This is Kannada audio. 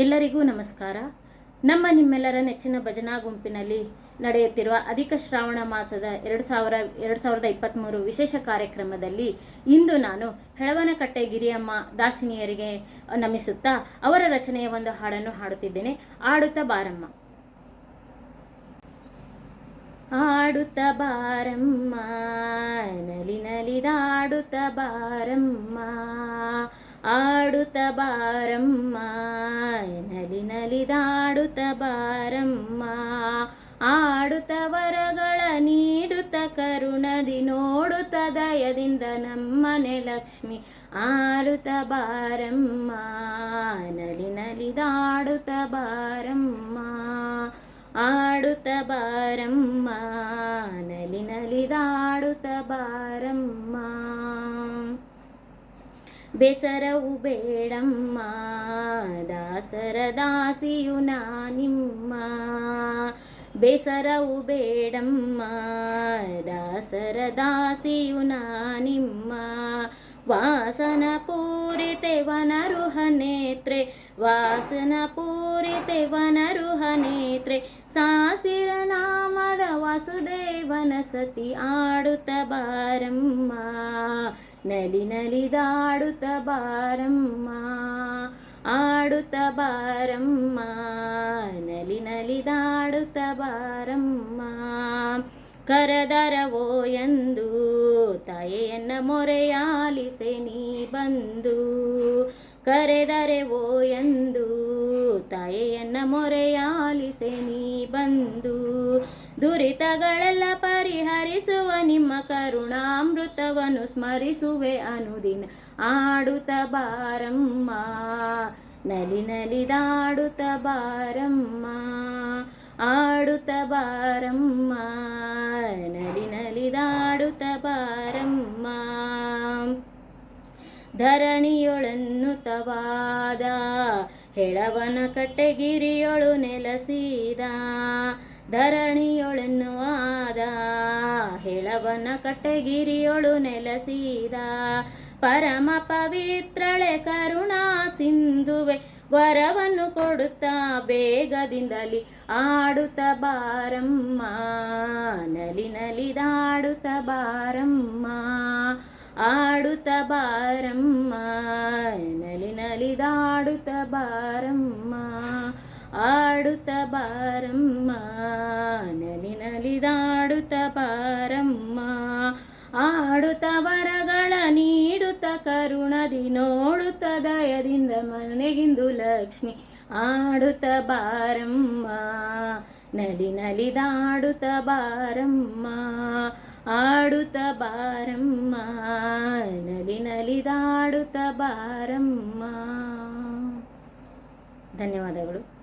ಎಲ್ಲರಿಗೂ ನಮಸ್ಕಾರ. ನಿಮ್ಮೆಲ್ಲರ ನೆಚ್ಚಿನ ಭಜನಾ ಗುಂಪಿನಲ್ಲಿ ನಡೆಯುತ್ತಿರುವ ಅಧಿಕ ಶ್ರಾವಣ ಮಾಸದ 2023 ವಿಶೇಷ ಕಾರ್ಯಕ್ರಮದಲ್ಲಿ ಇಂದು ನಾನು ಹೆಳವನಕಟ್ಟೆ ಗಿರಿಯಮ್ಮ ದಾಸಿನಿಯರಿಗೆ ನಮಿಸುತ್ತಾ ಅವರ ರಚನೆಯ ಒಂದು ಹಾಡನ್ನು ಹಾಡುತ್ತಿದ್ದೇನೆ. ಆಡುತ್ತ ಬಾರಮ್ಮ. ಆಡುತ್ತ ಬಾರಮ್ಮ, ನಲಿ ನಲಿದಾಡುತ್ತ ಬಾರಮ್ಮ, ಆಡುತ್ತ ಬಾರಮ್ಮ, ನಲಿ ನಲಿದಾಡುತ್ತ ಬಾರಮ್ಮ, ಆಡುತ್ತ ವರಗಳ ನೀಡುತ್ತ ಕರುಣದಿ ನೋಡುತ್ತ ದಯದಿಂದ ನಮ್ಮನೆ ಲಕ್ಷ್ಮಿ. ಆಡುತ್ತ ಬಾರಮ್ಮ, ನಲಿ ನಲಿದಾಡುತ್ತ ಬಾರಮ್ಮ, ಆಡುತ್ತ ಬಾರಮ್ಮ, ನಲಿ ನಲಿದಾಡುತ್ತ ಬಾರಮ್ಮ. ಬೇಸರವು ಬೇಡಮ್ಮ, ದಾಸರ ದಾಸಿಯು ನಾನಿಮ್ಮ, ಬೇಸರವು ಬೇಡಮ್ಮ, ದಾಸರ ದಾಸಿಯು ನಾನಿಮ್ಮ. ವಾಸನ ಪೂರಿತೆ ವನರುಹ ನೇತ್ರೆ, ವಾಸನ ಪೂರಿತೆ ವನರುಹ ನೇತ್ರೆ, ಸಾಸಿರ ನಾಮದ ವಾಸುದೇವನ ಸತಿ. ಆಡುತ್ತ ಬಾರಮ್ಮ, ನಲಿ ನಲಿದಾಡುತ್ತ ಬಾರಮ್ಮ, ಆಡುತ್ತ ಬಾರಮ್ಮ, ನಲಿ ನಲಿದಾಡುತ್ತ ಬಾರಮ್ಮ. ಕರದರವೋ ಎಂದು ತಾಯೆಯನ್ನ ಮೊರೆಯಾಲಿಸೆ ನೀ ಬಂದು, ಕರೆದರೆವೋ ಎಂದು ತಾಯೆಯನ್ನ ಮೊರೆಯಾಲಿಸೆ ನೀ ಬಂದು, ದುರಿತಗಳೆಲ್ಲ ಪರಿಹರಿಸುವ ನಿಮ್ಮ ಕರುಣಾಮೃತವನ್ನು ಸ್ಮರಿಸುವೆ ಅನುದಿನ. ಆಡುತ್ತ ಬಾರಮ್ಮ, ನಲಿ ನಲಿದಾಡುತ್ತ ಬಾರಮ್ಮ, ಆಡುತ್ತ ಬಾರಮ್ಮ, ನಲಿ ನಲಿದಾಡುತ್ತ ಬಾರಮ್ಮ. ಧರಣಿಯೊಳನ್ನು ತವಾದ ಹೆಳವನಕಟ್ಟೆ ಗಿರಿಯೊಳು ನೆಲಸಿದ, ಧರಣಿಯೊಳನ್ನು ಆದ ಹೆಳವನಕಟ್ಟೆ ಗಿರಿಯೊಳು ನೆಲಸಿದ, ಪರಮ ಪವಿತ್ರಳೆ ಕರುಣಾ ಸಿಂಧುವೆ ವರವನ್ನು ಕೊಡುತ್ತಾ ಬೇಗದಿಂದಲಿ. ಆಡುತ್ತ ಬಾರಮ್ಮ, ನಲಿ ನಲಿದಾಡುತ್ತ ಬಾರಮ್ಮ, ಆಡುತ್ತ ಬಾರಮ್ಮ, ನಲಿ ನಲಿದಾಡುತ್ತ ಬಾರಮ್ಮ, ಆಡುತ್ತ ಬಾರಮ್ಮ, ನಲಿ ನಲಿದಾಡುತ್ತ ಬಾರಮ್ಮ, ಆಡುತ್ತ ವರಗಳ ನೀಡುತ್ತ ಕರುಣದಿ ನೋಡುತ್ತ ದಯದಿಂದ ಮನೆಗಿಂದು ಲಕ್ಷ್ಮಿ. ಆಡುತ್ತ ಬಾರಮ್ಮ, ನಲಿ ನಲಿದಾಡುತ್ತ ಬಾರಮ್ಮ, ಆಡುತ್ತ ಬಾರಮ್ಮ, ನಲಿ ನಲಿದಾಡುತ್ತ ಬಾರಮ್ಮ. ಧನ್ಯವಾದಗಳು.